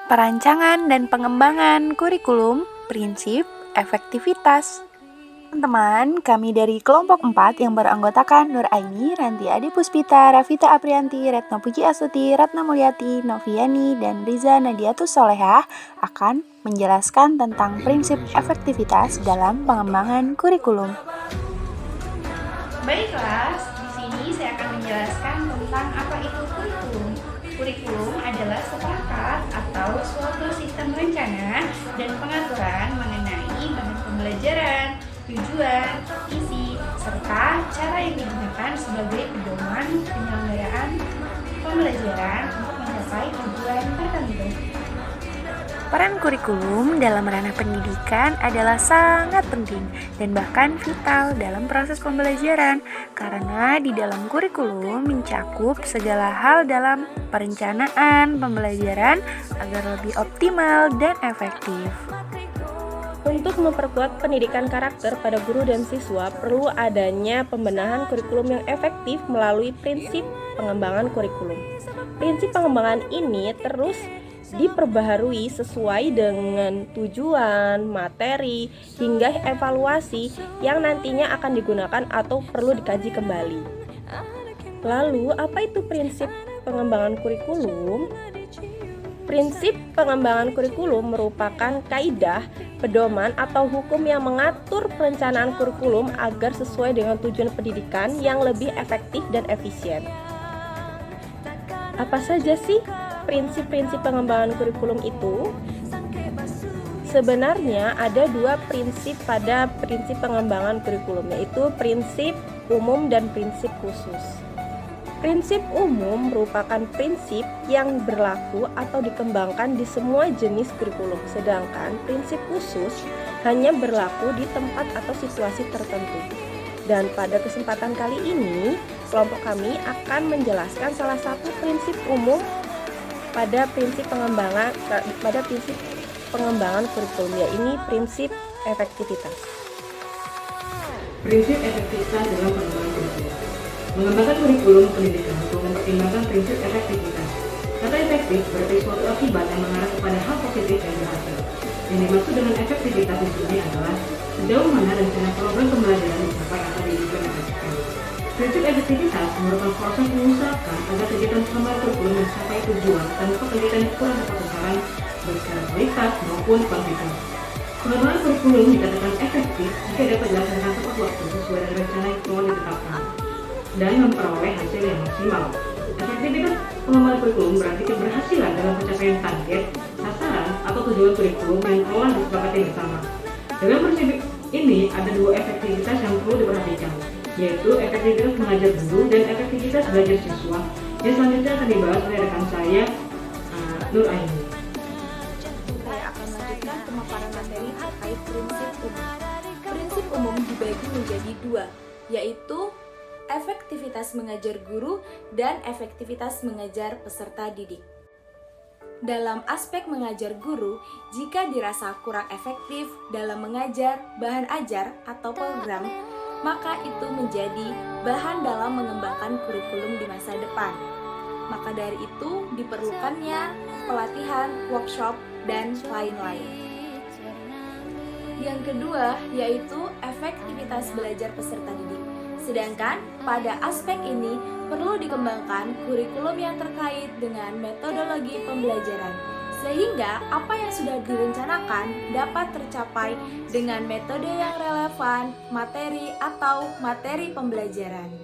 Perancangan dan pengembangan kurikulum, prinsip, efektivitas. Teman-teman, kami dari kelompok 4 yang beranggotakan Nur Aini, Ranti Adi Puspita, Rafita Aprianti, Retno Puji Astuti, Ratna Mulyati, Noviani, dan Riza Nadiatus Solehah akan menjelaskan tentang prinsip efektivitas dalam pengembangan kurikulum. Baiklah, di sini saya akan menjelaskan tentang apa itu kurikulum. Kurikulum adalah seperangkat atau suatu sistem rencana dan pengaturan mengenai bahan pembelajaran, tujuan, isi, serta cara yang digunakan sebagai pedoman penyelenggaraan pembelajaran untuk mencapai tujuan tertentu. Peran kurikulum dalam ranah pendidikan adalah sangat penting dan bahkan vital dalam proses pembelajaran karena di dalam kurikulum mencakup segala hal dalam perencanaan pembelajaran agar lebih optimal dan efektif. Untuk memperkuat pendidikan karakter pada guru dan siswa, perlu adanya pembenahan kurikulum yang efektif melalui prinsip pengembangan kurikulum. Prinsip pengembangan ini terus diperbaharui sesuai dengan tujuan, materi, hingga evaluasi yang nantinya akan digunakan atau perlu dikaji kembali. Lalu, apa itu prinsip pengembangan kurikulum? Prinsip pengembangan kurikulum merupakan kaidah, pedoman, atau hukum yang mengatur perencanaan kurikulum agar sesuai dengan tujuan pendidikan yang lebih efektif dan efisien. Apa saja sih prinsip-prinsip pengembangan kurikulum itu? Sebenarnya ada dua prinsip pada prinsip pengembangan kurikulum, yaitu prinsip umum dan prinsip khusus. Prinsip umum merupakan prinsip yang berlaku atau dikembangkan di semua jenis kurikulum, sedangkan prinsip khusus hanya berlaku di tempat atau situasi tertentu. Dan pada kesempatan kali ini, kelompok kami akan menjelaskan salah satu prinsip umum pada prinsip pengembangan kurikulum, yaitu prinsip efektivitas. Prinsip efektivitas dalam pengembangan kurikulum. Mengembangkan kurikulum pendidikan untuk mempertimbangkan prinsip efektivitas. Kata efektif berarti suatu akibat yang mengarah kepada hal positif yang berhasil. Yang dimaksud dengan efektivitas di sini adalah sejauh mana rencana program pembelajaran dicapai atau diimplementasikan. Prinsip efektivitas merupakan proses mengusahakan agar kegiatan pengembangan kurikulum mencapai tujuan tanpa kegiatan kurang tepat sasaran baik secara kualitas maupun kuantitas. Pengembangan kurikulum dikatakan efektif jika dapat dilaksanakan tepat waktu sesuai dengan rencana yang telah ditetapkan dan memperoleh hasil yang maksimal. Efektivitas pengembangan kurikulum berarti keberhasilan dalam pencapaian target, sasaran, atau tujuan kurikulum yang telah disepakati bersama. Dalam prinsip ini ada dua efektivitas yang perlu diperhatikan, yaitu efektivitas mengajar guru dan efektivitas belajar siswa, yang selanjutnya akan dibahas oleh rekan saya, Nur Aini. Saya akan melanjutkan pemaparan materi terkait prinsip umum. Prinsip umum dibagi menjadi dua, yaitu efektivitas mengajar guru dan efektivitas mengajar peserta didik. Dalam aspek mengajar guru, jika dirasa kurang efektif dalam mengajar bahan ajar atau program, maka itu menjadi bahan dalam mengembangkan kurikulum di masa depan. Maka dari itu diperlukannya pelatihan, workshop, dan lain-lain. Yang kedua yaitu efektivitas belajar peserta didik. Sedangkan pada aspek ini perlu dikembangkan kurikulum yang terkait dengan metodologi pembelajaran, sehingga apa yang sudah direncanakan dapat tercapai dengan metode yang relevan, materi atau materi pembelajaran.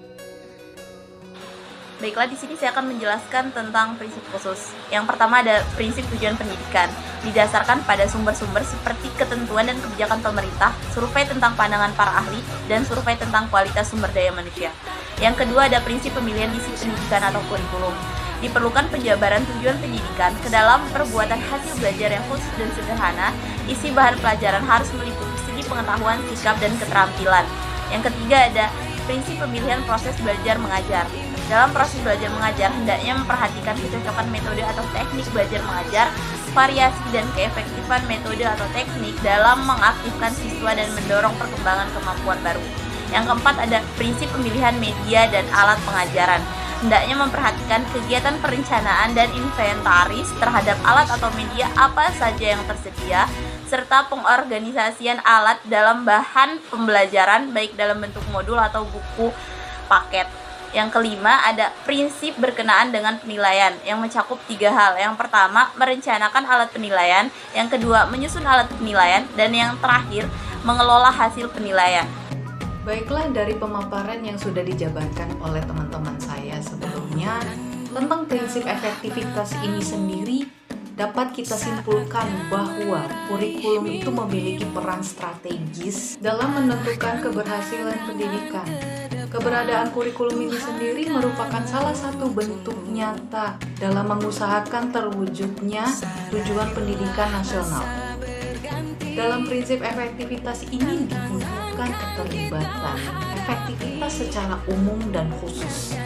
Baiklah, di sini saya akan menjelaskan tentang prinsip khusus. Yang pertama ada prinsip tujuan pendidikan, didasarkan pada sumber-sumber seperti ketentuan dan kebijakan pemerintah, survei tentang pandangan para ahli, dan survei tentang kualitas sumber daya manusia. Yang kedua ada prinsip pemilihan isi pendidikan atau kurikulum. Diperlukan penjabaran tujuan pendidikan ke dalam perbuatan hasil belajar yang khusus dan sederhana. Isi bahan pelajaran harus meliputi segi pengetahuan, sikap, dan keterampilan. Yang ketiga ada prinsip pemilihan proses belajar mengajar. Dalam proses belajar mengajar, hendaknya memperhatikan kecocokan metode atau teknik belajar mengajar, variasi dan keefektifan metode atau teknik dalam mengaktifkan siswa dan mendorong perkembangan kemampuan baru. Yang keempat ada prinsip pemilihan media dan alat pengajaran. hendaknya memperhatikan kegiatan perencanaan dan inventaris terhadap alat atau media apa saja yang tersedia, serta pengorganisasian alat dalam bahan pembelajaran baik dalam bentuk modul atau buku paket. Yang kelima, ada prinsip berkenaan dengan penilaian yang mencakup 3 hal. Yang pertama, merencanakan alat penilaian. Yang kedua, menyusun alat penilaian. Dan yang terakhir, mengelola hasil penilaian. Baiklah, dari pemaparan yang sudah dijabarkan oleh teman-teman saya sebelumnya tentang prinsip efektivitas ini sendiri, dapat kita simpulkan bahwa kurikulum itu memiliki peran strategis dalam menentukan keberhasilan pendidikan. Keberadaan kurikulum ini sendiri merupakan salah satu bentuk nyata dalam mengusahakan terwujudnya tujuan pendidikan nasional. Dalam prinsip efektivitas ini dibutuhkan keterlibatan efektivitas secara umum dan khusus,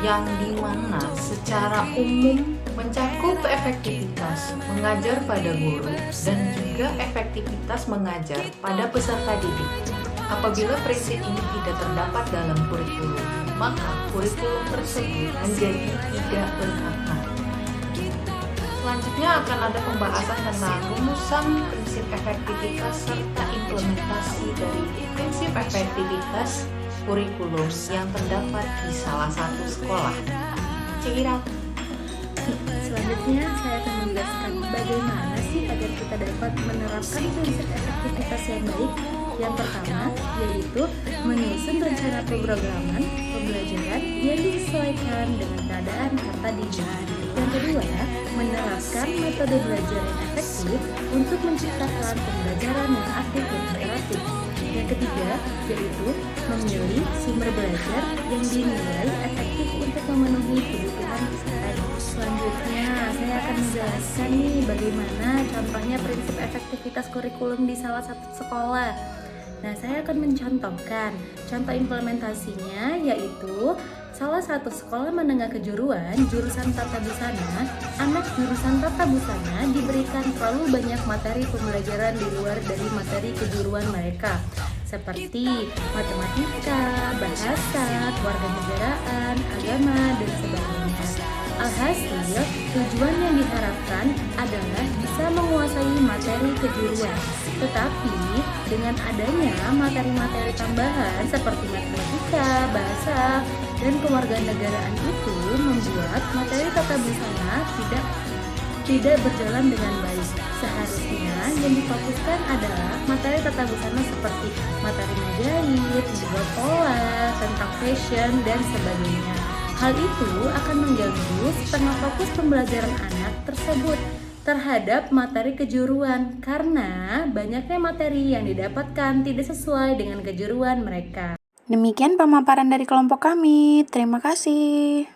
yang dimana secara umum mencakup efektivitas mengajar pada guru dan juga efektivitas mengajar pada peserta didik. Apabila prinsip ini tidak terdapat dalam kurikulum, maka kurikulum tersebut menjadi tidak bermakna. Selanjutnya akan ada pembahasan tentang rumusan prinsip efektivitas serta implementasi dari prinsip efektivitas kurikulum yang terdapat di salah satu sekolah. Check it out. Selanjutnya saya akan menjelaskan bagaimana sih agar kita dapat menerapkan prinsip efektivitas yang baik. Yang pertama yaitu menyusun rencana pemrograman pembelajaran yang disesuaikan dengan keadaan peserta didik. Yang kedua, menerapkan metode belajar yang efektif untuk menciptakan pembelajaran yang aktif dan interaktif. Yang ketiga, yaitu memilih sumber belajar yang dinilai efektif untuk memenuhi kebutuhan peserta didik. Selanjutnya, saya akan menjelaskan nih bagaimana contohnya prinsip efektivitas kurikulum di salah satu sekolah. Nah, saya akan mencontohkan contoh implementasinya, yaitu salah satu sekolah menengah kejuruan jurusan tata busana. Anak jurusan tata busana diberikan terlalu banyak materi pembelajaran di luar dari materi kejuruan mereka, seperti matematika, bahasa, kewarganegaraan, agama, dan sebagainya. Alhasil, tujuan yang diharapkan adalah bisa menguasai materi kejuruan. Tetapi, dengan adanya materi-materi tambahan seperti matematika, bahasa, dan kewarganegaraan itu membuat materi tata busana tidak berjalan dengan baik. Seharusnya yang difokuskan adalah materi tata busana seperti materi menjahit, membuat pola, tentang fashion, dan sebagainya. Hal itu akan mengganggu setengah fokus pembelajaran anak tersebut terhadap materi kejuruan karena banyaknya materi yang didapatkan tidak sesuai dengan kejuruan mereka. Demikian pemaparan dari kelompok kami. Terima kasih.